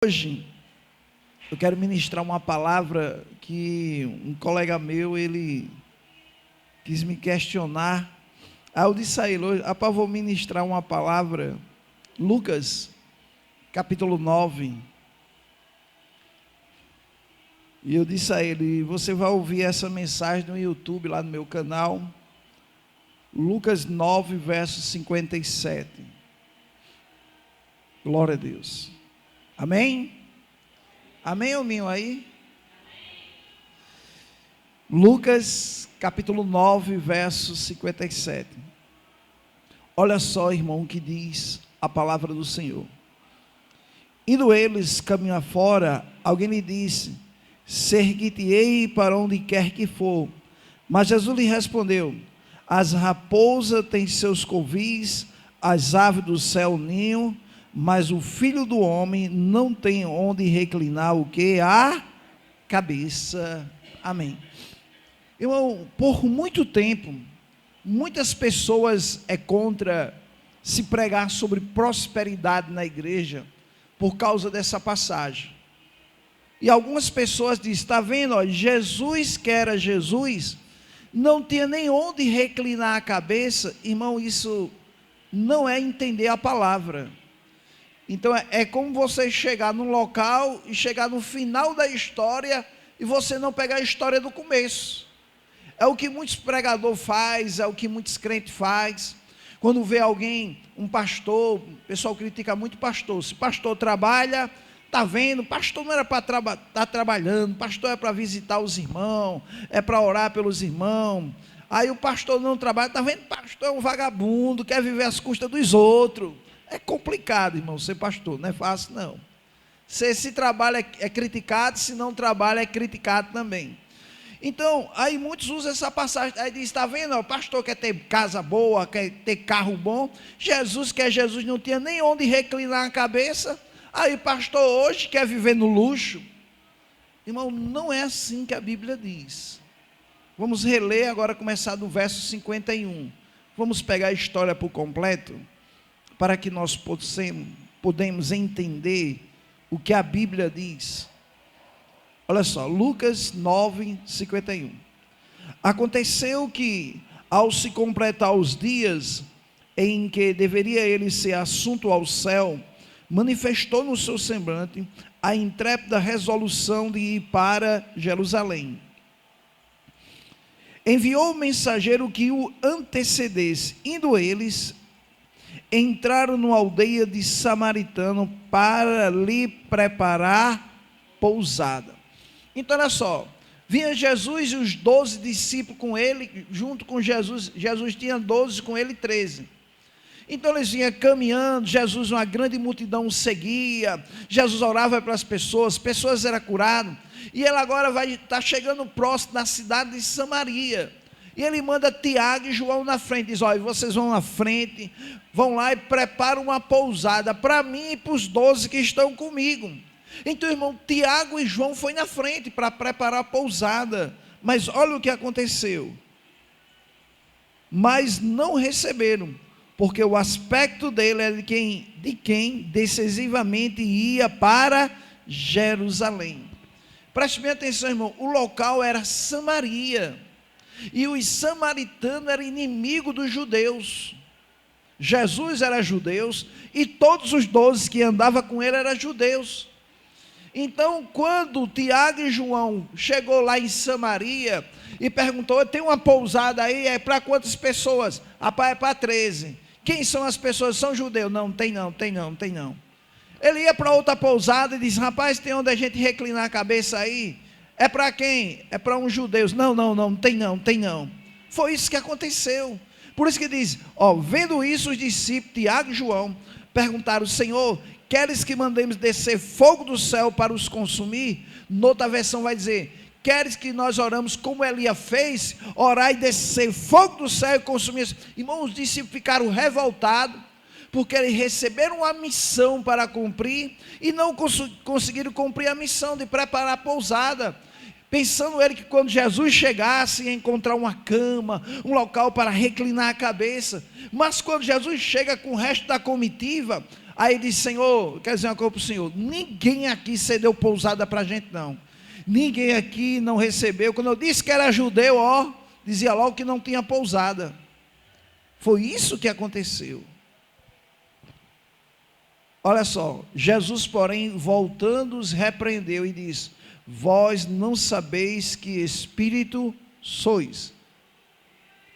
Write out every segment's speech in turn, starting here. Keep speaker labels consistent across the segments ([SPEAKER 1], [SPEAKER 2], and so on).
[SPEAKER 1] Hoje eu quero ministrar uma palavra que um colega meu, ele quis me questionar. Aí eu disse a ele, hoje, vou ministrar uma palavra, Lucas, capítulo 9. E eu disse a ele, você vai ouvir essa mensagem no YouTube, lá no meu canal, Lucas 9, verso 57. Glória a Deus. Amém? Amém ou minho aí? Lucas capítulo 9, verso 57. Olha só, irmão, o que diz a palavra do Senhor. Indo eles caminho afora, alguém lhe disse, seguir-te-ei para onde quer que for. Mas Jesus lhe respondeu, as raposas têm seus covis, as aves do céu ninho, mas o Filho do Homem não tem onde reclinar o que? A cabeça. Amém. Irmão, por muito tempo, muitas pessoas contra se pregar sobre prosperidade na igreja, por causa dessa passagem. E algumas pessoas dizem, está vendo, ó, Jesus que era Jesus, não tinha nem onde reclinar a cabeça. Irmão, isso não é entender a palavra. Então é como você chegar num local e chegar no final da história e você não pegar a história do começo. É o que muitos pregadores fazem, é o que muitos crentes fazem. Quando vê alguém, um pastor, o pessoal critica muito o pastor. Se pastor trabalha, está vendo, pastor não era para estar trabalhando, pastor é para visitar os irmãos, é para orar pelos irmãos. Aí o pastor não trabalha, está vendo, pastor é um vagabundo, quer viver às custas dos outros. É complicado, irmão, ser pastor, não é fácil não. Se trabalha é criticado, se não trabalha é criticado também. Então, aí muitos usam essa passagem, aí diz, está vendo, o pastor quer ter casa boa, quer ter carro bom, Jesus não tinha nem onde reclinar a cabeça, aí pastor hoje quer viver no luxo. Irmão, não é assim que a Bíblia diz. Vamos reler agora, começar do verso 51. Vamos pegar a história por completo, para que nós podemos entender o que a Bíblia diz. Olha só, Lucas 9, 51. Aconteceu que, ao se completar os dias em que deveria ele ser assunto ao céu, manifestou no seu semblante a intrépida resolução de ir para Jerusalém. Enviou o mensageiro que o antecedesse. Indo eles, entraram numa aldeia de samaritano para lhe preparar pousada. Então olha só, vinha Jesus e os 12 discípulos com ele, junto com Jesus. Jesus tinha 12, com ele 13. Então eles vinham caminhando, Jesus, uma grande multidão o seguia, Jesus orava para as pessoas eram curadas, e ele agora vai estar chegando próximo da cidade de Samaria. E ele manda Tiago e João na frente, diz, olha, vocês vão na frente, vão lá e preparam uma pousada para mim e para os 12 que estão comigo. Então, irmão, Tiago e João foi na frente para preparar a pousada, mas olha o que aconteceu. Mas não receberam, porque o aspecto dele era de quem decisivamente ia para Jerusalém. Preste bem atenção, irmão, o local era Samaria. E os samaritanos eram inimigos dos judeus. Jesus era judeu e todos os 12 que andavam com ele eram judeus. Então, quando Tiago e João chegou lá em Samaria e perguntou, tem uma pousada aí, é para quantas pessoas? Rapaz, é para 13. Quem são as pessoas? São judeus? Não, tem não. Ele ia para outra pousada e disse, rapaz, tem onde a gente reclinar a cabeça aí? É para quem? É para uns judeus. Não, tem não. Foi isso que aconteceu. Por isso que diz, vendo isso, os discípulos, Tiago e João, perguntaram, Senhor, queres que mandemos descer fogo do céu para os consumir? Noutra versão vai dizer, queres que nós oramos como Elias fez, orar e descer fogo do céu e consumir? Irmãos, os discípulos ficaram revoltados, porque eles receberam uma missão para cumprir, e não conseguiram cumprir a missão de preparar a pousada. Pensando ele que quando Jesus chegasse ia encontrar uma cama, um local para reclinar a cabeça. Mas quando Jesus chega com o resto da comitiva, Aí disse: Senhor, quer dizer uma coisa para o Senhor, ninguém aqui cedeu pousada para a gente não, ninguém aqui não recebeu. Quando eu disse que era judeu, dizia logo que não tinha pousada. Foi isso que aconteceu. Olha só, Jesus, porém, voltando, os repreendeu e disse: vós não sabeis que espírito sois.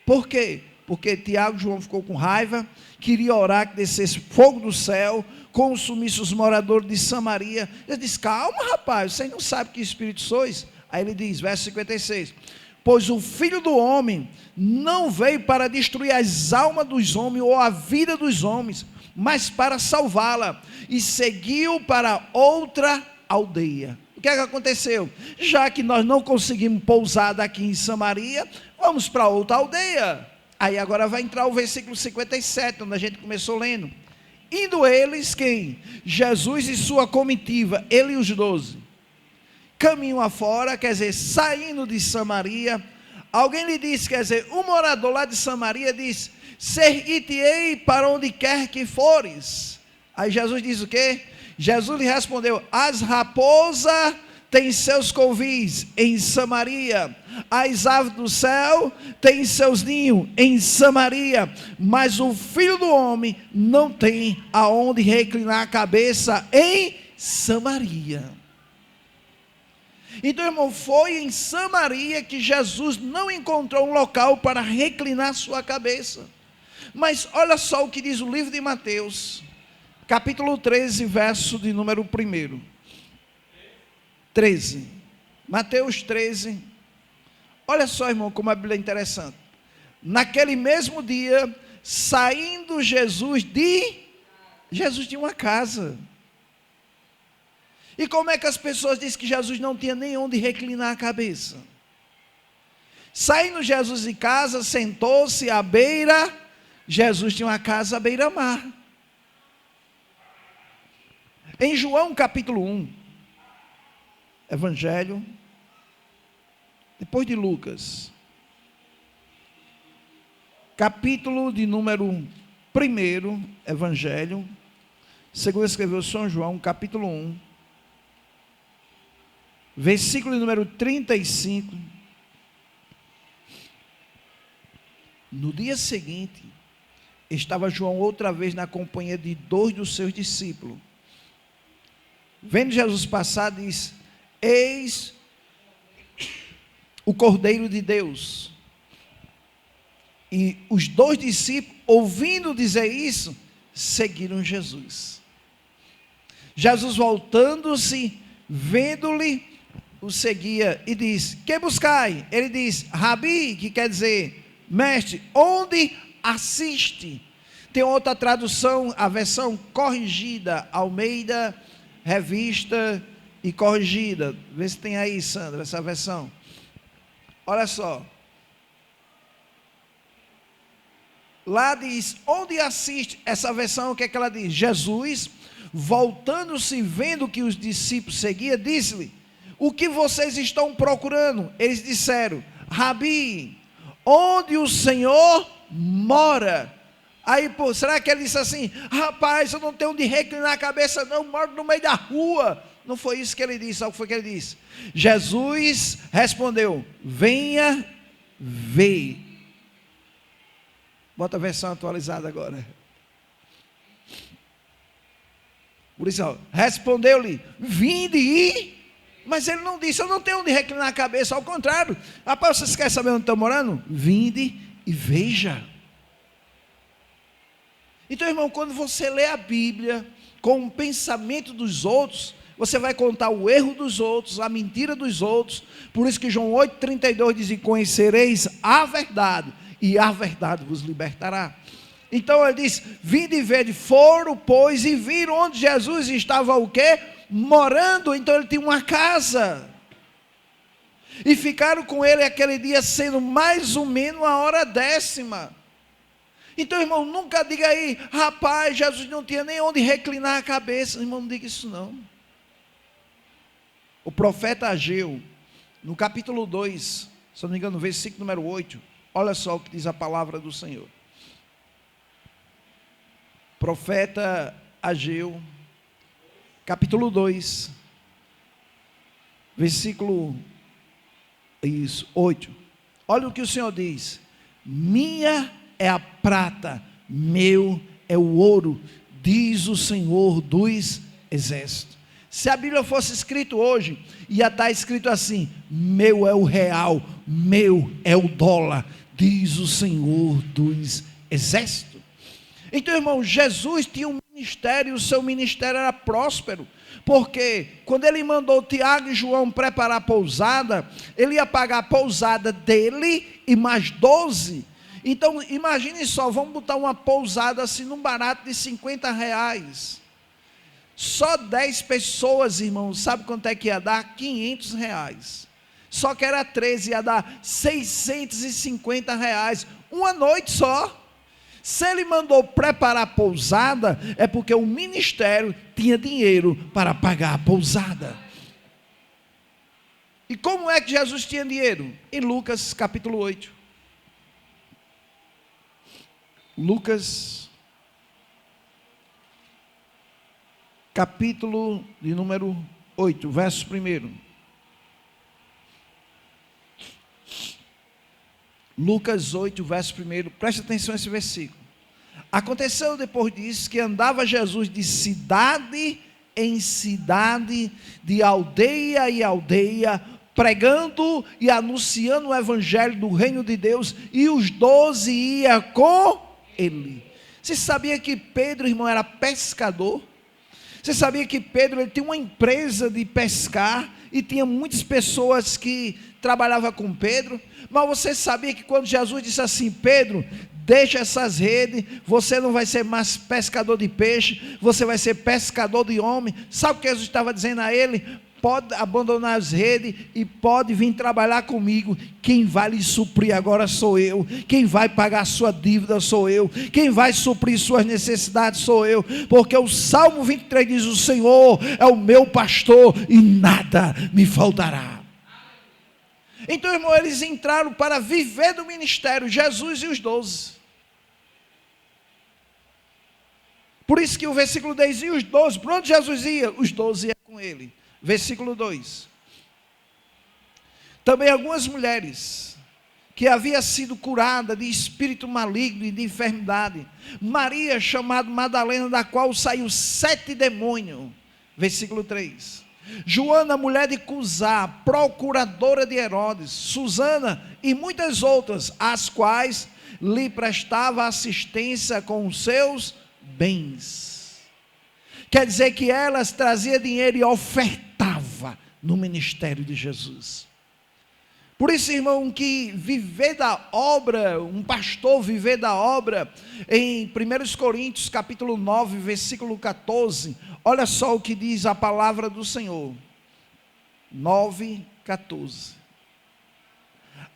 [SPEAKER 1] Por quê? Porque Tiago e João ficou com raiva, queria orar que descesse fogo do céu, consumisse os moradores de Samaria. Ele disse: calma, rapaz, vocês não sabem que espírito sois. Aí ele diz, verso 56, pois o Filho do Homem não veio para destruir as almas dos homens ou a vida dos homens, mas para salvá-la, e seguiu para outra aldeia. O que é que aconteceu? Já que nós não conseguimos pousada aqui em Samaria, vamos para outra aldeia. Aí agora vai entrar o versículo 57, onde a gente começou lendo. Indo eles, quem? Jesus e sua comitiva, ele e os 12, caminham afora, quer dizer, saindo de Samaria. Alguém lhe disse, quer dizer, um morador lá de Samaria disse: seguir-te-ei para onde quer que fores. Aí Jesus diz o quê? Jesus lhe respondeu: as raposas têm seus covis em Samaria, as aves do céu têm seus ninhos em Samaria, mas o Filho do Homem não tem aonde reclinar a cabeça em Samaria. Então, irmão, foi em Samaria que Jesus não encontrou um local para reclinar sua cabeça. Mas olha só o que diz o livro de Mateus, capítulo 13, verso de número 1. 13. Mateus 13. Olha só, irmão, como a Bíblia é interessante. Naquele mesmo dia, saindo Jesus tinha uma casa. E como é que as pessoas dizem que Jesus não tinha nem onde reclinar a cabeça? Saindo Jesus de casa, sentou-se à beira. Jesus tinha uma casa à beira-mar. Em João capítulo 1, Evangelho, depois de Lucas, capítulo de número 1, Evangelho, segundo escreveu São João, capítulo 1, versículo de número 35. No dia seguinte, estava João outra vez na companhia de 2 dos seus discípulos. Vendo Jesus passar, diz: eis o Cordeiro de Deus. E os 2 discípulos, ouvindo dizer isso, seguiram Jesus. Jesus, voltando-se, vendo-lhe, o seguia e diz: que buscai? Ele diz: Rabi, que quer dizer mestre, onde assiste? Tem outra tradução, a versão corrigida, Almeida, revista e corrigida. Vê se tem aí, Sandra, essa versão. Olha só. Lá diz: onde assiste? Essa versão, o que é que ela diz? Jesus, voltando-se, vendo que os discípulos seguiam, disse-lhe: o que vocês estão procurando? Eles disseram: Rabi, onde o Senhor mora? Aí, pô, será que ele disse assim: rapaz, eu não tenho onde reclinar a cabeça não, moro no meio da rua? Não foi isso que ele disse. Sabe o que foi que ele disse? Jesus respondeu: venha ver. Bota a versão atualizada agora. Por isso, respondeu-lhe: vinde e... Mas ele não disse: eu não tenho onde reclinar a cabeça. Ao contrário, rapaz, vocês querem saber onde estão morando? Vinde e veja. Então, irmão, quando você lê a Bíblia com o pensamento dos outros, você vai contar o erro dos outros, a mentira dos outros. Por isso que João 8,32 diz: e conhecereis a verdade, e a verdade vos libertará. Então ele diz: vinde e vede. Foram, pois, e viram onde Jesus estava o quê? Morando. Então ele tinha uma casa. E ficaram com ele aquele dia, sendo mais ou menos a hora 10ª. Então, irmão, nunca diga aí: rapaz, Jesus não tinha nem onde reclinar a cabeça. Irmão, não diga isso não. O profeta Ageu, no capítulo 2, se não me engano, no versículo número 8, olha só o que diz a palavra do Senhor. Profeta Ageu, capítulo 2, versículo 8. Olha o que o Senhor diz: minha é a prata, meu é o ouro, diz o Senhor dos exércitos. Se a Bíblia fosse escrito hoje, ia estar escrito assim: meu é o real, meu é o dólar, diz o Senhor dos exércitos. Então, irmão, Jesus tinha um ministério, e o seu ministério era próspero, porque quando ele mandou Tiago e João preparar a pousada, ele ia pagar a pousada dele e mais 12. Então, imagine só, vamos botar uma pousada assim, num barato de R$50. Só 10 pessoas, irmão, sabe quanto é que ia dar? R$500. Só que era 13, ia dar R$650, uma noite só. Se ele mandou preparar a pousada, é porque o ministério tinha dinheiro para pagar a pousada. E como é que Jesus tinha dinheiro? Em Lucas capítulo 8. Lucas capítulo de número 8, verso 1. Lucas 8, verso 1, preste atenção nesse versículo. Aconteceu depois disso que andava Jesus de cidade em cidade, de aldeia em aldeia, pregando e anunciando o evangelho do reino de Deus, e os 12 iam com ele. Você sabia que Pedro, irmão, era pescador? Você sabia que Pedro, ele tinha uma empresa de pescar, e tinha muitas pessoas que trabalhavam com Pedro? Mas você sabia que quando Jesus disse assim: Pedro, deixa essas redes, você não vai ser mais pescador de peixe, você vai ser pescador de homem. Sabe o que Jesus estava dizendo a ele? Pode abandonar as redes e pode vir trabalhar comigo. Quem vai lhe suprir agora sou eu. Quem vai pagar a sua dívida sou eu. Quem vai suprir suas necessidades sou eu. Porque o Salmo 23 diz: o Senhor é o meu pastor e nada me faltará. Então, irmão, eles entraram para viver do ministério, Jesus e os 12. Por isso que o versículo 10, e os 12, para onde Jesus ia? Os 12 iam com ele. Versículo 2. Também algumas mulheres que havia sido curada de espírito maligno e de enfermidade. Maria, chamada Madalena, da qual saiu 7 demônios. Versículo 3. Joana, mulher de Cusá, procuradora de Herodes, Susana e muitas outras, as quais lhe prestava assistência com os seus bens. Quer dizer que elas traziam dinheiro e ofertava no ministério de Jesus. Por isso, irmão, que viver da obra, um pastor viver da obra, em 1 Coríntios capítulo 9, versículo 14, olha só o que diz a palavra do Senhor. 9, 14.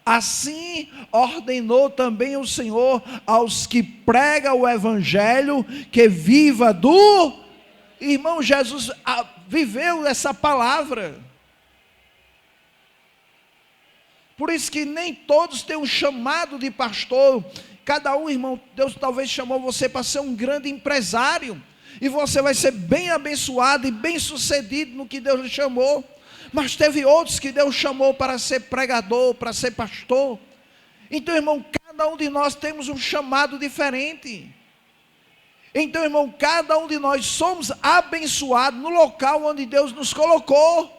[SPEAKER 1] Assim ordenou também o Senhor aos que pregam o evangelho, que viva do... Irmão, Jesus viveu essa palavra. Por isso que nem todos têm um chamado de pastor. Cada um, irmão, Deus talvez chamou você para ser um grande empresário, e você vai ser bem abençoado e bem sucedido no que Deus lhe chamou. Mas teve outros que Deus chamou para ser pregador, para ser pastor. Então, irmão, cada um de nós temos um chamado diferente. Então, irmão, cada um de nós somos abençoados no local onde Deus nos colocou.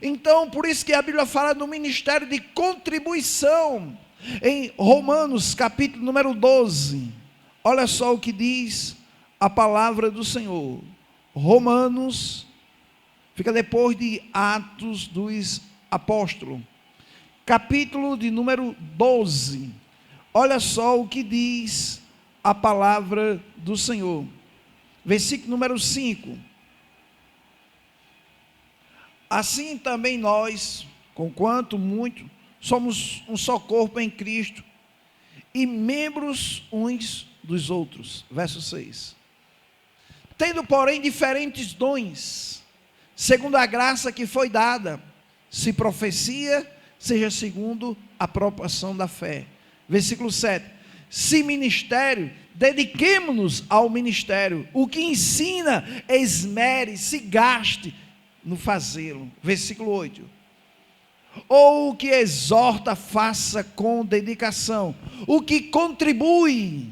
[SPEAKER 1] Então, por isso que a Bíblia fala do ministério de contribuição. Em Romanos, capítulo número 12. Olha só o que diz a palavra do Senhor. Romanos, fica depois de Atos dos Apóstolos. Capítulo de número 12. Olha só o que diz a palavra do Senhor. Versículo número 5. Assim também nós, conquanto muito, somos um só corpo em Cristo, e membros uns dos outros. Verso 6. Tendo, porém, diferentes dons, segundo a graça que foi dada, se profecia, seja segundo a proporção da fé. Versículo 7. Se ministério, dediquemo-nos ao ministério. O que ensina, esmere, se gaste no fazê-lo. Versículo 8. Ou o que exorta, faça com dedicação. O que contribui,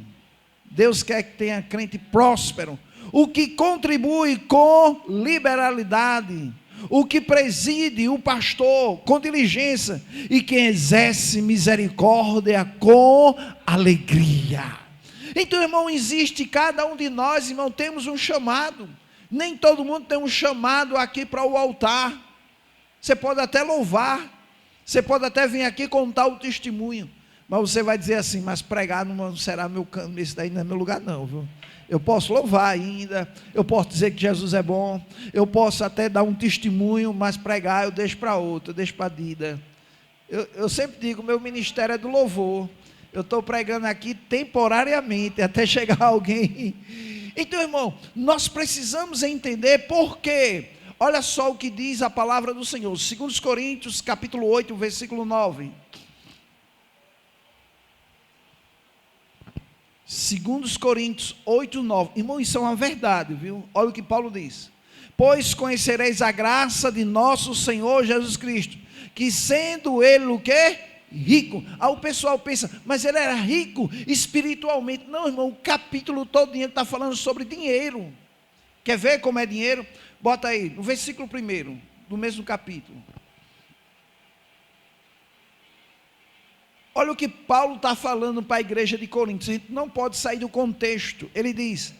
[SPEAKER 1] Deus quer que tenha crente próspero. O que contribui com liberalidade. O que preside, o pastor, com diligência. E quem exerce misericórdia com alegria. Então, irmão, existe cada um de nós, irmão, temos um chamado. Nem todo mundo tem um chamado aqui para o altar. Você pode até louvar. Você pode até vir aqui contar o testemunho. Mas você vai dizer assim, mas pregar não será meu canto, esse daí não é meu lugar não, viu? Eu posso louvar ainda, eu posso dizer que Jesus é bom, eu posso até dar um testemunho, mas pregar eu deixo para outro, eu deixo para a Dida. Eu sempre digo, meu ministério é do louvor. Eu estou pregando aqui temporariamente, até chegar alguém. Então, irmão, nós precisamos entender por quê. Olha só o que diz a palavra do Senhor. 2 Coríntios, capítulo 8, versículo 9. 2 Coríntios 8, 9. Irmão, isso é uma verdade, viu? Olha o que Paulo diz. Pois conhecereis a graça de nosso Senhor Jesus Cristo, que sendo Ele o quê? Rico. Aí o pessoal pensa, mas ele era rico espiritualmente. Não, irmão, o capítulo todo está falando sobre dinheiro. Quer ver como é dinheiro? Bota aí, no versículo 1 do mesmo capítulo. Olha o que Paulo está falando para a igreja de Coríntios. A gente não pode sair do contexto. Ele diz,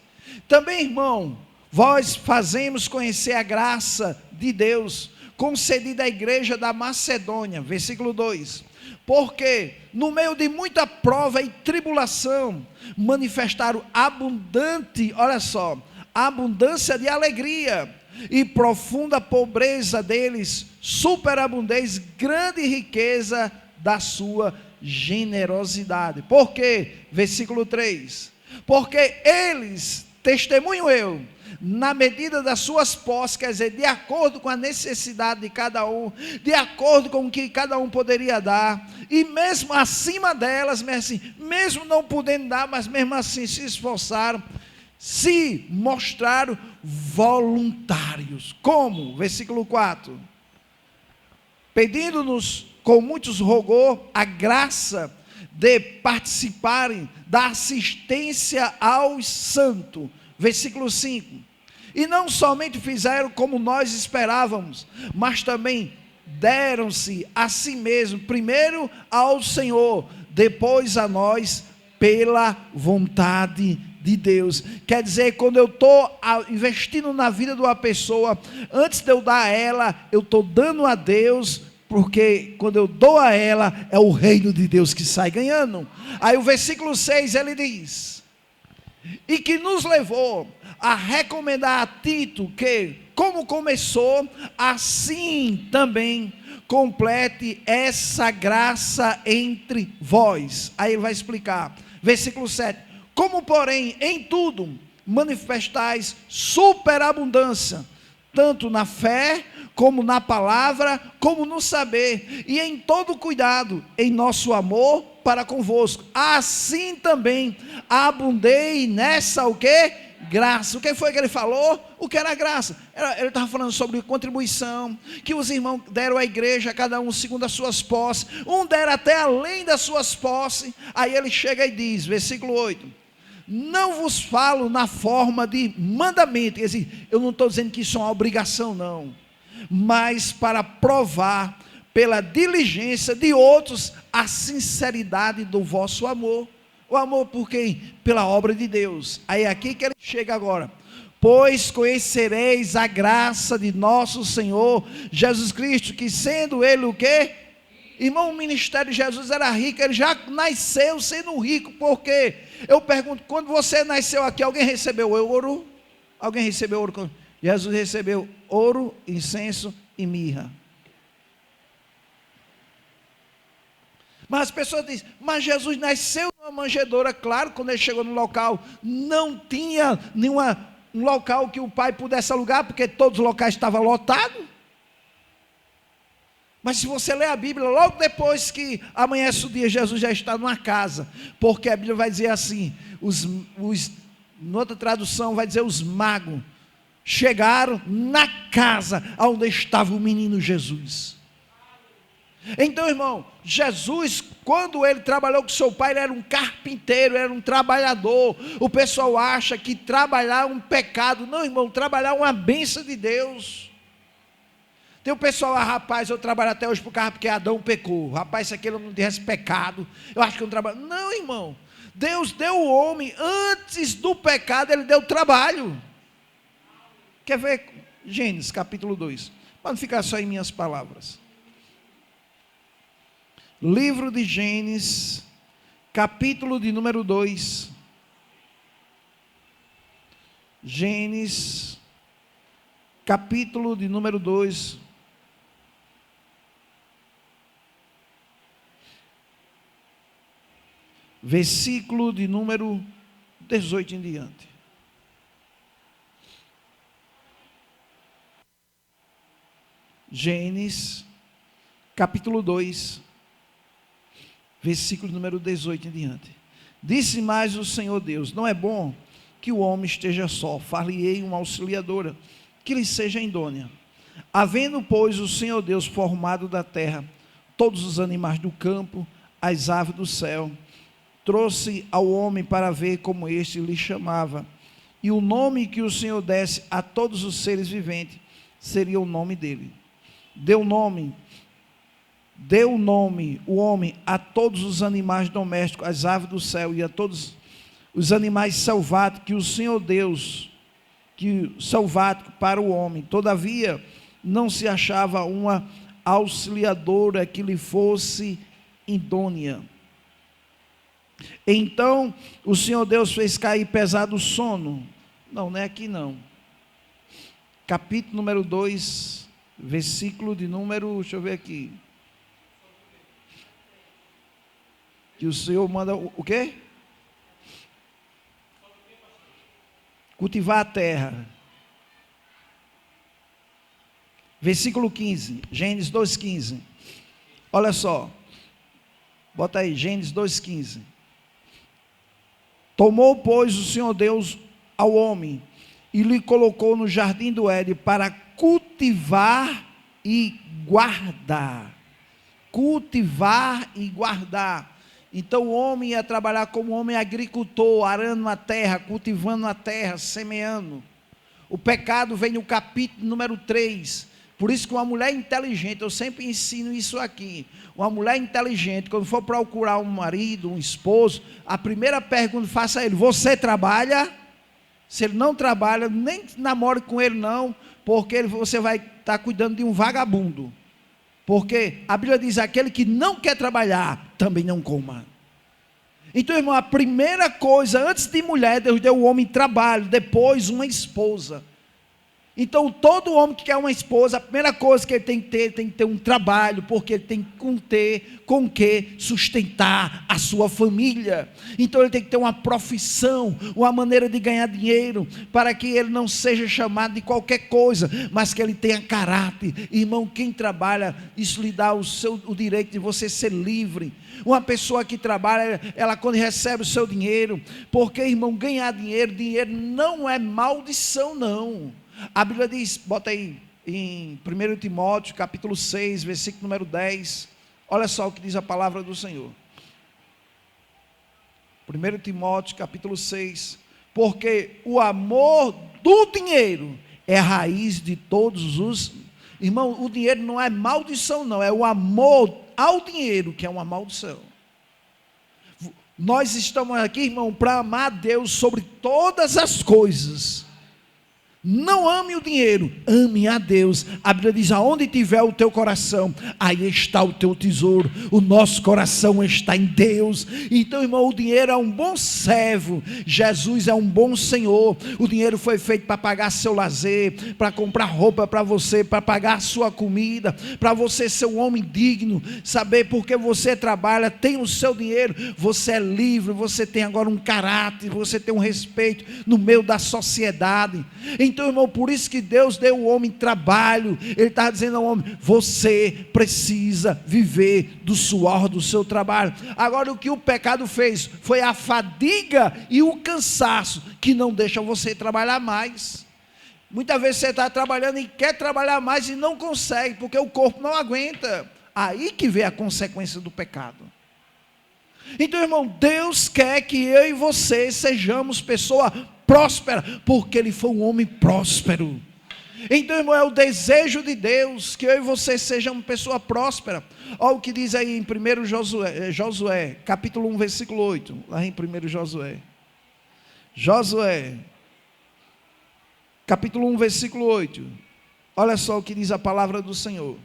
[SPEAKER 1] também, irmão, vós fazemos conhecer a graça de Deus, concedida à igreja da Macedônia. Versículo 2. Porque no meio de muita prova e tribulação, manifestaram abundante, olha só, abundância de alegria, e profunda pobreza deles, superabundez, grande riqueza da sua generosidade. Por quê? Versículo 3. Porque eles, testemunho eu, na medida das suas posses, quer dizer, de acordo com a necessidade de cada um, de acordo com o que cada um poderia dar, e mesmo acima delas, mesmo não podendo dar, mas mesmo assim se esforçaram, se mostraram voluntários. Como? Versículo 4. Pedindo-nos com muitos rogou a graça de participarem da assistência aos santos. Versículo 5. E não somente fizeram como nós esperávamos, mas também deram-se a si mesmos, primeiro ao Senhor, depois a nós, pela vontade de Deus. Quer dizer, quando eu estou investindo na vida de uma pessoa, antes de eu dar a ela, eu estou dando a Deus, porque quando eu dou a ela, é o reino de Deus que sai ganhando. Aí o versículo 6 ele diz, e que nos levou a recomendar a Tito que, como começou, assim também complete essa graça entre vós. Aí ele vai explicar, versículo 7, como porém em tudo manifestais superabundância, tanto na fé, como na palavra, como no saber, e em todo cuidado, em nosso amor para convosco, assim também abundei nessa o quê? Graça. O que foi que ele falou? O que era graça? Ele estava falando sobre contribuição, que os irmãos deram à igreja, cada um segundo as suas posses, um deram até além das suas posses. Aí ele chega e diz, versículo 8, não vos falo na forma de mandamento, quer dizer, eu não estou dizendo que isso é uma obrigação não, mas para provar pela diligência de outros a sinceridade do vosso amor. O amor por quem? Pela obra de Deus. Aí é aqui que ele chega agora. Pois conhecereis a graça de nosso Senhor Jesus Cristo, que sendo ele o quê? Irmão, o ministério de Jesus era rico, ele já nasceu sendo rico, porque eu pergunto, quando você nasceu aqui, alguém recebeu ouro? Alguém recebeu ouro? Jesus recebeu ouro, incenso e mirra. Mas as pessoas dizem, mas Jesus nasceu numa manjedoura. Claro, quando ele chegou no local, não tinha um local que o pai pudesse alugar, porque todos os locais estavam lotados. Mas se você ler a Bíblia, logo depois que amanhece o dia, Jesus já está numa casa, porque a Bíblia vai dizer assim, em outra tradução vai dizer os magos, chegaram na casa onde estava o menino Jesus. Então, irmão, Jesus, quando ele trabalhou com seu pai, ele era um carpinteiro, era um trabalhador. O pessoal acha que trabalhar é um pecado. Não, irmão, trabalhar é uma bênção de Deus. Tem o pessoal, rapaz, eu trabalho até hoje porque Adão pecou. Rapaz, isso aqui não tivesse pecado, eu acho que eu não trabalho. Não, irmão, Deus deu o homem, antes do pecado, ele deu trabalho. Quer ver? Gênesis capítulo 2, para não ficar só em minhas palavras. Livro de Gênesis, capítulo de número 2. Gênesis, capítulo de número 2. Versículo de número 18 em diante. Gênesis, capítulo 2, versículo número 18 em diante. Disse mais o Senhor Deus: não é bom que o homem esteja só, far-lhe-ei uma auxiliadora, que lhe seja idônea. Havendo, pois, o Senhor Deus formado da terra todos os animais do campo, as aves do céu, trouxe ao homem para ver como este lhe chamava, e o nome que o Senhor desse a todos os seres viventes seria o nome dele. Deu nome o homem a todos os animais domésticos, as aves do céu e a todos os animais selváticos que o Senhor Deus, que selvático para o homem. Todavia não se achava uma auxiliadora que lhe fosse idônea. Então o Senhor Deus fez cair pesado sono. Não é aqui não. Capítulo número 2, versículo de número, deixa eu ver aqui. Que o Senhor manda o quê? Cultivar a terra. Versículo 15, Gênesis 2,15. Olha só. Bota aí, Gênesis 2,15. Tomou, pois, o Senhor Deus ao homem e lhe colocou no jardim do Éden para cultivar e guardar. Cultivar e guardar. Então o homem ia trabalhar como homem agricultor, arando a terra, cultivando a terra, semeando. O pecado vem no capítulo número 3. Por isso que uma mulher inteligente, eu sempre ensino isso aqui, uma mulher inteligente, quando for procurar um marido, um esposo, a primeira pergunta faça a ele: você trabalha? Se ele não trabalha, nem namore com ele não, porque você vai estar cuidando de um vagabundo. Porque a Bíblia diz: aquele que não quer trabalhar, também não coma. Então, irmão, a primeira coisa, antes de mulher, Deus deu o homem trabalho, depois uma esposa. Então, todo homem que quer uma esposa, a primeira coisa que ele tem que ter um trabalho, porque ele tem que ter com que sustentar a sua família. Então, ele tem que ter uma profissão, uma maneira de ganhar dinheiro, para que ele não seja chamado de qualquer coisa, mas que ele tenha caráter. Irmão, quem trabalha, isso lhe dá o direito de você ser livre. Uma pessoa que trabalha, ela quando recebe o seu dinheiro, porque, irmão, ganhar dinheiro não é maldição, não. A Bíblia diz, bota aí, em 1 Timóteo, capítulo 6, versículo número 10, olha só o que diz a palavra do Senhor. 1 Timóteo, capítulo 6, porque o amor do dinheiro é a raiz de todos os... Irmão, o dinheiro não é maldição não, é o amor ao dinheiro que é uma maldição. Nós estamos aqui, irmão, para amar a Deus sobre todas as coisas. Não ame o dinheiro, ame a Deus. A Bíblia diz: aonde tiver o teu coração, aí está o teu tesouro. O nosso coração está em Deus. Então, irmão, o dinheiro é um bom servo, Jesus é um bom Senhor. O dinheiro foi feito para pagar seu lazer, para comprar roupa para você, para pagar sua comida, para você ser um homem digno, saber porque você trabalha, tem o seu dinheiro, você é livre, você tem agora um caráter, você tem um respeito no meio da sociedade. Então Então, irmão, por isso que Deus deu ao homem trabalho. Ele está dizendo ao homem: você precisa viver do suor do seu trabalho. Agora, o que o pecado fez foi a fadiga e o cansaço que não deixam você trabalhar mais. Muitas vezes você está trabalhando e quer trabalhar mais e não consegue, porque o corpo não aguenta. Aí que vem a consequência do pecado. Então, irmão, Deus quer que eu e você sejamos pessoa próspera, porque Ele foi um homem próspero. Então, irmão, é o desejo de Deus que eu e você sejamos pessoa próspera. Olha o que diz aí em 1 Josué, capítulo 1, versículo 8, lá em 1 Josué. Josué, capítulo 1, versículo 8. Olha só o que diz a palavra do Senhor.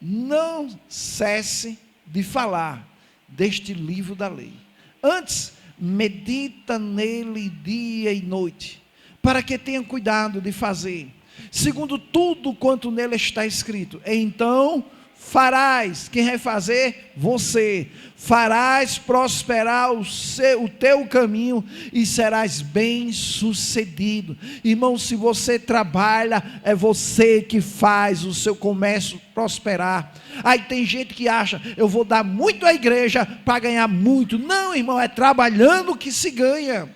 [SPEAKER 1] Não cesse de falar deste livro da lei. Antes, medita nele dia e noite, para que tenha cuidado de fazer, segundo tudo quanto nele está escrito. Então farás, quem vai fazer? Você. Farás prosperar o teu caminho e serás bem sucedido. Irmão, se você trabalha, é você que faz o seu comércio prosperar. Aí tem gente que acha: eu vou dar muito à igreja para ganhar muito. Não, irmão, é trabalhando que se ganha.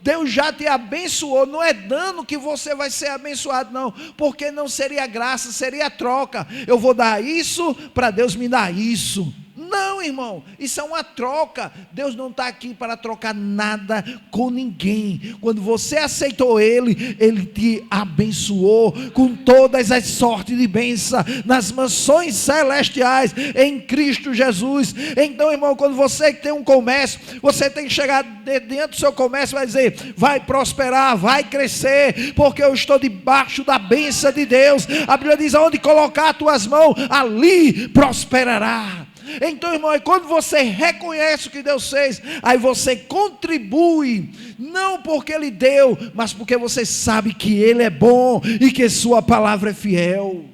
[SPEAKER 1] Deus já te abençoou, não é dando que você vai ser abençoado, não, porque não seria graça, seria troca. Eu vou dar isso para Deus me dar isso. Não, irmão, isso é uma troca. Deus não está aqui para trocar nada com ninguém. Quando você aceitou Ele, Ele te abençoou com todas as sortes de bênção nas mansões celestiais em Cristo Jesus. Então, irmão, quando você tem um comércio, você tem que chegar dentro do seu comércio e vai dizer: vai prosperar, vai crescer, porque eu estou debaixo da bênção de Deus. A Bíblia diz: aonde colocar as tuas mãos, ali prosperará. Então, irmão, é quando você reconhece o que Deus fez, aí você contribui, não porque Ele deu, mas porque você sabe que Ele é bom e que Sua palavra é fiel.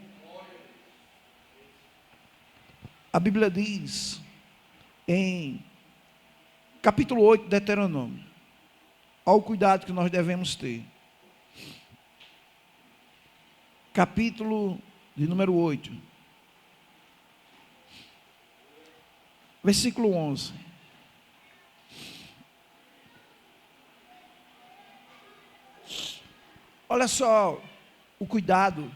[SPEAKER 1] A Bíblia diz em capítulo 8 de Deuteronômio, olha o cuidado que nós devemos ter. Capítulo de número 8. Versículo 11. Olha só o cuidado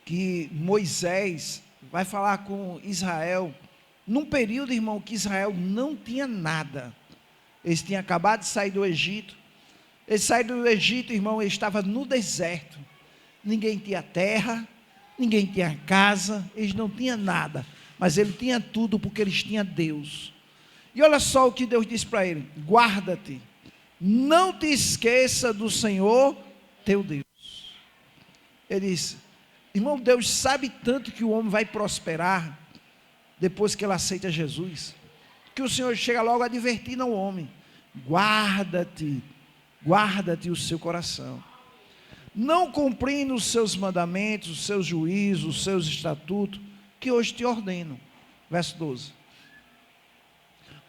[SPEAKER 1] que Moisés vai falar com Israel, num período, irmão, que Israel não tinha nada. Eles tinham acabado de sair do Egito. Eles saíram do Egito, irmão, eles estavam no deserto. Ninguém tinha terra, ninguém tinha casa, eles não tinham nada. Mas ele tinha tudo porque eles tinham Deus. E olha só o que Deus disse para ele: guarda-te, não te esqueça do Senhor teu Deus. Ele disse: irmão, Deus sabe tanto que o homem vai prosperar depois que ele aceita Jesus, que o Senhor chega logo advertindo ao homem: guarda-te, guarda-te o seu coração, não cumprindo os seus mandamentos, os seus juízos, os seus estatutos, que hoje te ordeno. Verso 12.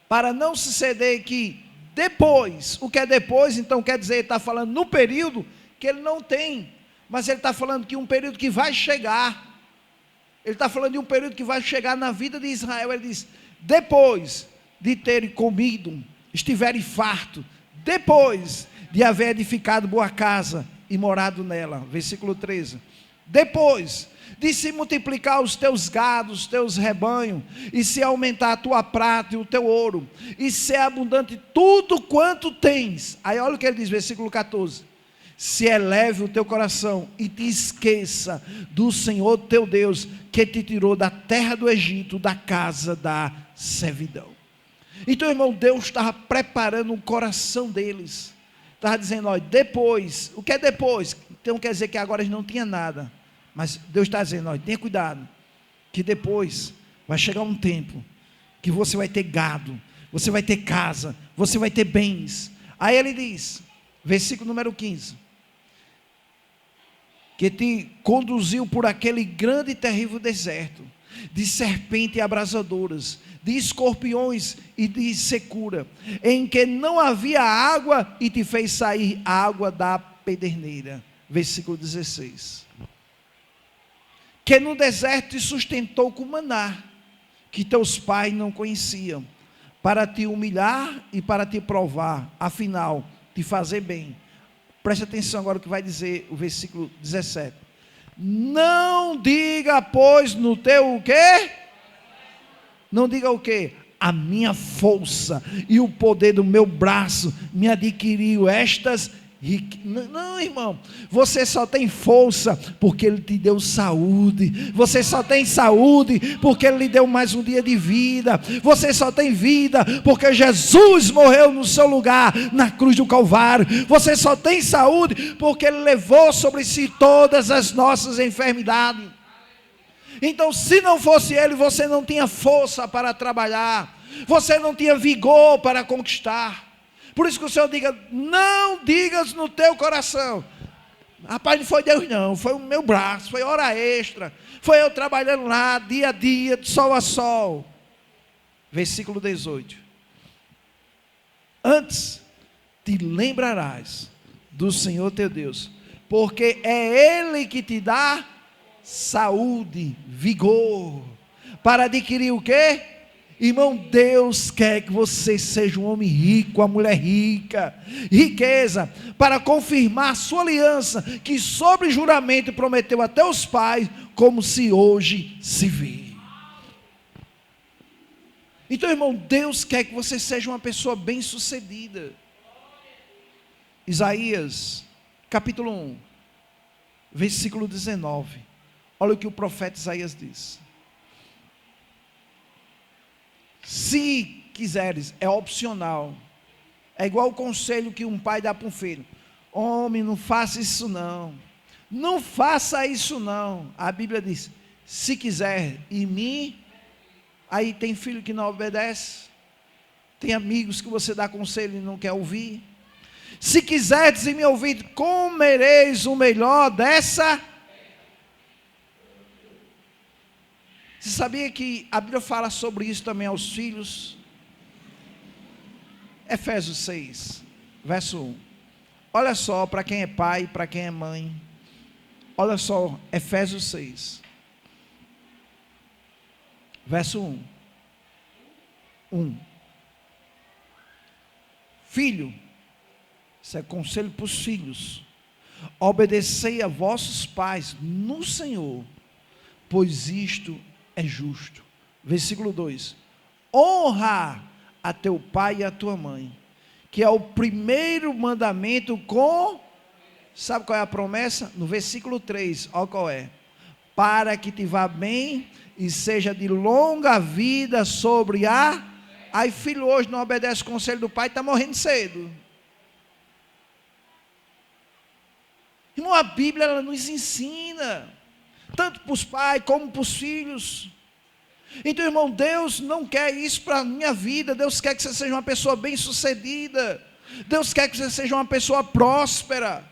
[SPEAKER 1] Para não suceder que depois, o que é depois, então quer dizer, ele está falando no período que ele não tem, mas ele está falando que um período que vai chegar, ele está falando de um período que vai chegar na vida de Israel. Ele diz: depois de terem comido, estiverem farto, depois de haver edificado boa casa e morado nela. Versículo 13. Depois de se multiplicar os teus gados, os teus rebanhos, e se aumentar a tua prata e o teu ouro, e ser abundante tudo quanto tens. Aí olha o que ele diz, versículo 14: se eleve o teu coração e te esqueça do Senhor teu Deus, que te tirou da terra do Egito, da casa da servidão. Então, irmão, Deus estava preparando o coração deles, estava dizendo: olha, depois, o que é depois? Então quer dizer que agora eles não tinham nada. Mas Deus está dizendo: olha, tenha cuidado, que depois vai chegar um tempo que você vai ter gado, você vai ter casa, você vai ter bens. Aí ele diz, versículo número 15: que te conduziu por aquele grande e terrível deserto, de serpentes abrasadoras, de escorpiões e de secura, em que não havia água, e te fez sair água da pederneira. Versículo 16. Que no deserto te sustentou com maná, que teus pais não conheciam, para te humilhar e para te provar, afinal, te fazer bem. Preste atenção agora o que vai dizer o versículo 17. Não diga, pois, no teu o quê? Não diga o quê? A minha força e o poder do meu braço me adquiriu estas riquezas. Não, irmão, você só tem força porque Ele te deu saúde. Você só tem saúde porque Ele lhe deu mais um dia de vida. Você só tem vida porque Jesus morreu no seu lugar na cruz do Calvário. Você só tem saúde porque Ele levou sobre si todas as nossas enfermidades. Então, se não fosse Ele, você não tinha força para trabalhar, você não tinha vigor para conquistar. Por isso que o Senhor diga, não digas no teu coração, rapaz, não foi Deus não, foi o meu braço, foi hora extra, foi eu trabalhando lá, dia a dia, de sol a sol. Versículo 18. Antes te lembrarás do Senhor teu Deus, porque é Ele que te dá saúde, vigor, para adquirir o quê? Irmão, Deus quer que você seja um homem rico, uma mulher rica, riqueza, para confirmar sua aliança, que sobre juramento prometeu a teus pais, como se hoje se vê. Então, irmão, Deus quer que você seja uma pessoa bem sucedida. Isaías, capítulo 1, versículo 19, olha o que o profeta Isaías diz. Se quiseres, é opcional, é igual o conselho que um pai dá para um filho: homem, não faça isso não, não faça isso não. A Bíblia diz, se quiser, e me. Aí tem filho que não obedece, tem amigos que você dá conselho e não quer ouvir. Se quiserdes e me ouvir, comereis o melhor dessa. Você sabia que a Bíblia fala sobre isso também aos filhos? Efésios 6, verso 1. Olha só, para quem é pai, para quem é mãe. Olha só, Efésios 6, verso 1. Filho, isso é conselho para os filhos. Obedecei a vossos pais no Senhor, pois isto é justo. Versículo 2. Honra a teu pai e a tua mãe, que é o primeiro mandamento com, sabe qual é a promessa? No versículo 3, olha qual é: para que te vá bem e seja de longa vida sobre a. Aí filho hoje não obedece o conselho do pai, está morrendo cedo. Irmão, a Bíblia ela nos ensina, tanto para os pais como para os filhos. Então, irmão, Deus não quer isso para a minha vida. Deus quer que você seja uma pessoa bem sucedida. Deus quer que você seja uma pessoa próspera.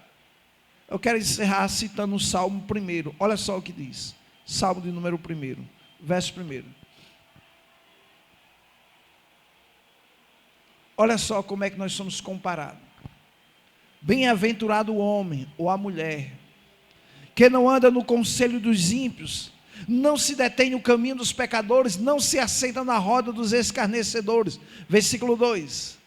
[SPEAKER 1] Eu quero encerrar citando o Salmo 1. Olha só o que diz. Salmo de número 1, verso 1. Olha só como é que nós somos comparados. Bem-aventurado o homem ou a mulher que não anda no conselho dos ímpios, não se detém no caminho dos pecadores, não se assenta na roda dos escarnecedores. Versículo 2.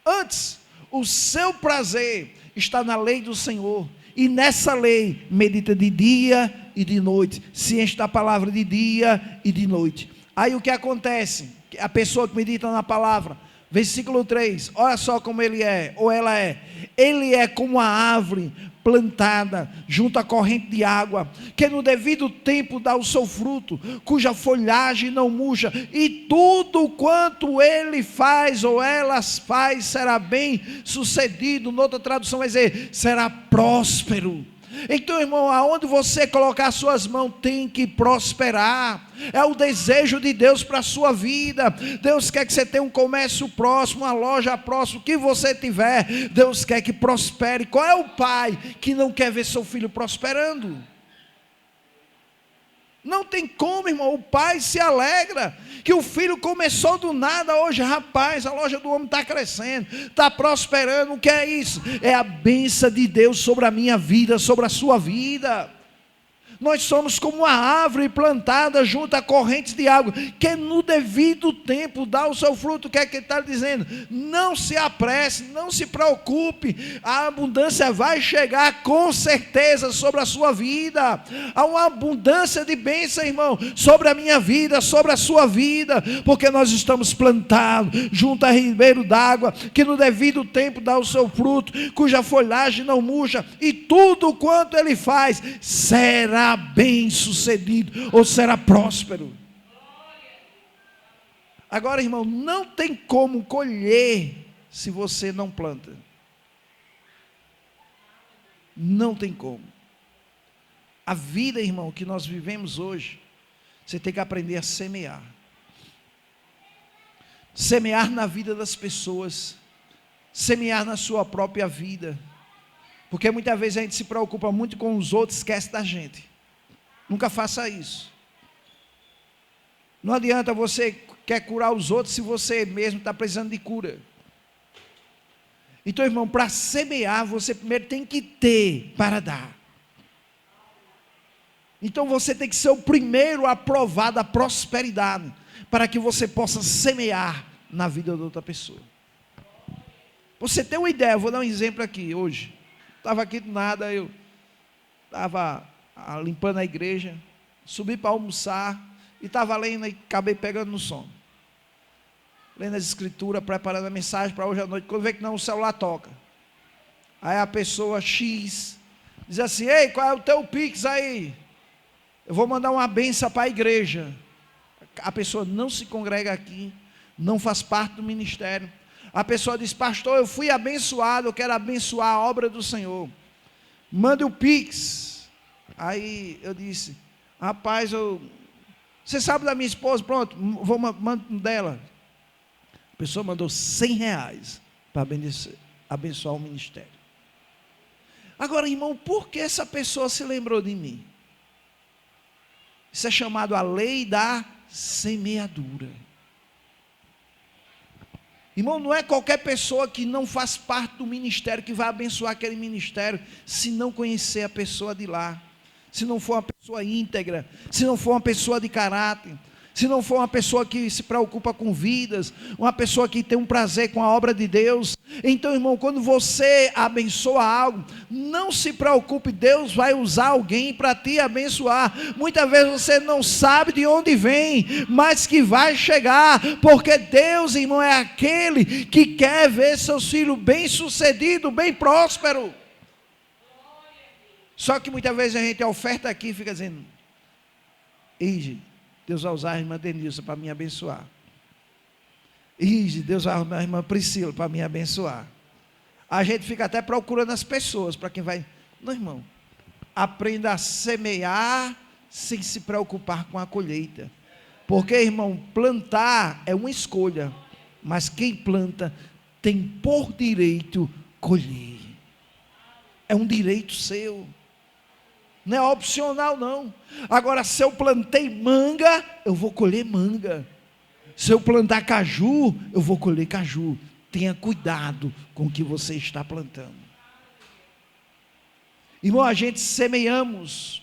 [SPEAKER 1] Antes, o seu prazer está na lei do Senhor, e nessa lei medita de dia e de noite. Se enche da palavra de dia e de noite. Aí o que acontece? A pessoa que medita na palavra, versículo 3, olha só como ele é, ou ela é. Ele é como a árvore plantada junto à corrente de água, que no devido tempo dá o seu fruto, cuja folhagem não murcha, e tudo quanto ele faz ou elas faz será bem sucedido. Noutra tradução vai dizer, será próspero. Então, irmão, aonde você colocar suas mãos tem que prosperar. É o desejo de Deus para a sua vida. Deus quer que você tenha um comércio próximo, uma loja próxima, o que você tiver, Deus quer que prospere. Qual é o pai que não quer ver seu filho prosperando? Não tem como, irmão. O pai se alegra que o filho começou do nada hoje. Rapaz, a loja do homem está crescendo, está prosperando. O que é isso? É a bênção de Deus sobre a minha vida, sobre a sua vida. Nós somos como uma árvore plantada junto a correntes de água, que no devido tempo dá o seu fruto. O que é que ele está dizendo? Não se apresse, não se preocupe, a abundância vai chegar com certeza sobre a sua vida. Há uma abundância de bênção, irmão, sobre a minha vida, sobre a sua vida, porque nós estamos plantados junto a ribeiro d'água, que no devido tempo dá o seu fruto, cuja folhagem não murcha, e tudo quanto ele faz será bem sucedido, ou será próspero. Agora, irmão, não tem como colher se você não planta. Não tem como. A vida, irmão, que nós vivemos hoje, você tem que aprender a semear. Semear na vida das pessoas, semear na sua própria vida, porque muitas vezes a gente se preocupa muito com os outros, esquece da gente. Nunca faça isso. Não adianta você quer curar os outros se você mesmo está precisando de cura. Então, irmão, para semear, você primeiro tem que ter para dar. Então você tem que ser o primeiro a provar da prosperidade, para que você possa semear na vida de outra pessoa. Você tem uma ideia, eu vou dar um exemplo aqui hoje. Estava aqui do nada, eu estava limpando a igreja, subi para almoçar, e estava lendo e acabei pegando no sono. Lendo as escrituras, preparando a mensagem para hoje à noite, quando vê que não, o celular toca. Aí a pessoa X diz assim: ei, qual é o teu Pix aí? Eu vou mandar uma benção para a igreja. A pessoa não se congrega aqui, não faz parte do ministério. A pessoa diz: pastor, eu fui abençoado, eu quero abençoar a obra do Senhor, mande o Pix. Aí eu disse: rapaz, você sabe da minha esposa? Pronto, vou mandar dela. A pessoa mandou R$100 para abençoar o ministério. Agora, irmão, por que essa pessoa se lembrou de mim? Isso é chamado a lei da semeadura. Irmão, não é qualquer pessoa que não faz parte do ministério que vai abençoar aquele ministério, se não conhecer a pessoa de lá, se não for uma pessoa íntegra, se não for uma pessoa de caráter, se não for uma pessoa que se preocupa com vidas, uma pessoa que tem um prazer com a obra de Deus. Então, irmão, quando você abençoa algo, não se preocupe, Deus vai usar alguém para te abençoar. Muitas vezes você não sabe de onde vem, mas que vai chegar, porque Deus, irmão, é aquele que quer ver seus filhos bem sucedidos, bem prósperos. Só que muitas vezes a gente oferta aqui e fica dizendo: ei, Deus vai usar a irmã Denilson para me abençoar. Deus vai usar a irmã Priscila para me abençoar. A gente fica até procurando as pessoas para quem vai. Não, irmão, aprenda a semear sem se preocupar com a colheita. Porque, irmão, plantar é uma escolha, mas quem planta tem por direito colher. É um direito seu. Não é opcional, não. Agora, se eu plantei manga, eu vou colher manga. Se eu plantar caju, eu vou colher caju. Tenha cuidado com o que você está plantando. Irmão, a gente semeamos.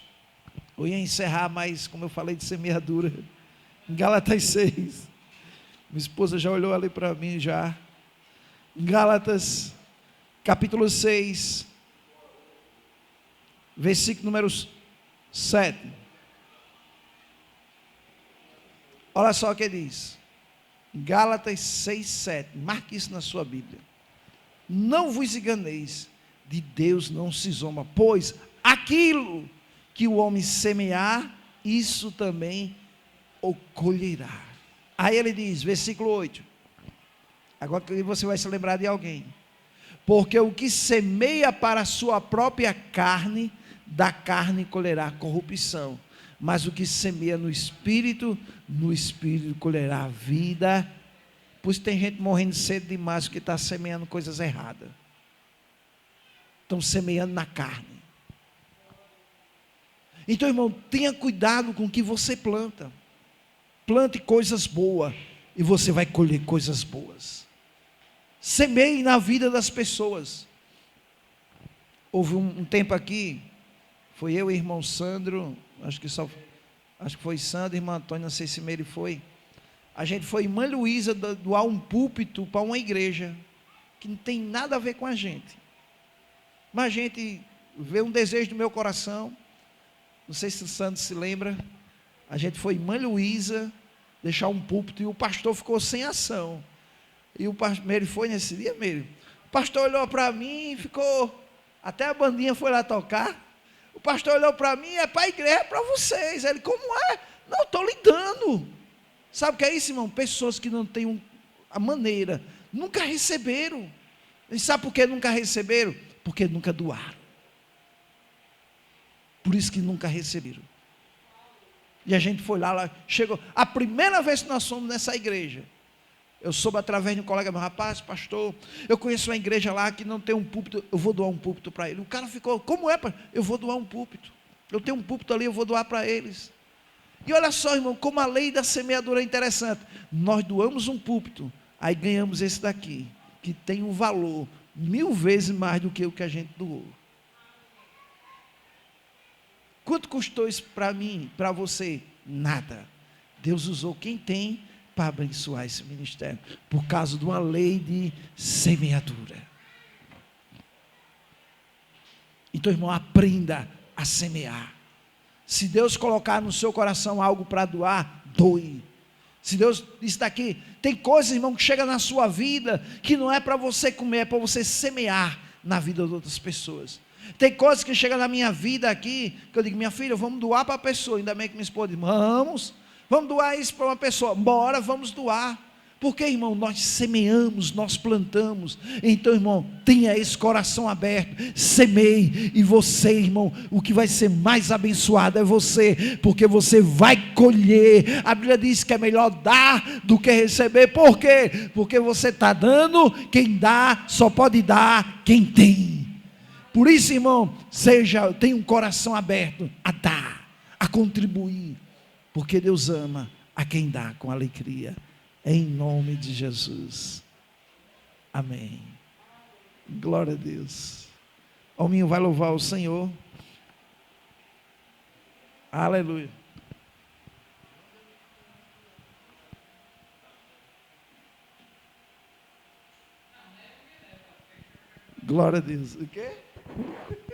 [SPEAKER 1] Eu ia encerrar, mas como eu falei de semeadura, em Gálatas 6. Minha esposa já olhou ali para mim já. Em Gálatas, capítulo 6. Versículo número 7. Olha só o que diz. Gálatas 6, 7. Marque isso na sua Bíblia. Não vos enganeis, de Deus não se zomba, pois aquilo que o homem semear, isso também o colherá. Aí ele diz, versículo 8. Agora que você vai se lembrar de alguém. Porque o que semeia para a sua própria carne, da carne colherá corrupção, mas o que semeia no Espírito colherá a vida. Pois tem gente morrendo cedo demais, que está semeando coisas erradas, estão semeando na carne. Então, irmão, tenha cuidado com o que você planta. Plante coisas boas e você vai colher coisas boas. Semeie na vida das pessoas. Houve um tempo aqui, foi eu e o irmão Sandro, acho que foi Sandro, irmã Antônia, não sei se Meire foi. A gente foi em Mãe Luísa doar um púlpito para uma igreja, que não tem nada a ver com a gente. Mas a gente vê um desejo do meu coração, não sei se o Sandro se lembra, a gente foi em Mãe Luísa, deixar um púlpito, e o pastor ficou sem ação. E o pastor, Meire foi nesse dia, Meire? O pastor olhou para mim e ficou, até a bandinha foi lá tocar, o pastor olhou para mim, é para a igreja, é para vocês. Ele, como é? Não, estou lhe dando. Sabe o que é isso, irmão? Pessoas que não têm a maneira, nunca receberam. E sabe por que nunca receberam? Porque nunca doaram. Por isso que nunca receberam. E a gente foi lá, chegou. A primeira vez que nós fomos nessa igreja, eu soube através de um colega meu, rapaz, pastor, eu conheço uma igreja lá que não tem um púlpito, eu vou doar um púlpito para ele. O cara ficou, como é, pastor? Eu vou doar um púlpito. Eu tenho um púlpito ali, eu vou doar para eles. E olha só, irmão, como a lei da semeadura é interessante. Nós doamos um púlpito, aí ganhamos esse daqui, que tem um valor 1000 vezes mais do que o que a gente doou. Quanto custou isso para mim, para você? Nada. Deus usou quem tem para abençoar esse ministério, por causa de uma lei de semeadura. Então, irmão, aprenda a semear. Se Deus colocar no seu coração algo para doar, doe. Se Deus, isso daqui, tem coisas, irmão, que chega na sua vida, que não é para você comer, é para você semear na vida de outras pessoas. Tem coisas que chegam na minha vida aqui, que eu digo, minha filha, vamos doar para a pessoa. Ainda bem que minha esposa diz, vamos doar isso para uma pessoa. Bora, vamos doar. Porque, irmão, nós semeamos, nós plantamos. Então, irmão, tenha esse coração aberto, semeie. E você, irmão, o que vai ser mais abençoado é você, porque você vai colher. A Bíblia diz que é melhor dar do que receber. Por quê? Porque você está dando, quem dá só pode dar quem tem. Por isso, irmão, tenha um coração aberto a dar, a contribuir, porque Deus ama a quem dá com alegria, em nome de Jesus, amém, glória a Deus. Alminho vai louvar o Senhor, aleluia. Glória a Deus. O quê?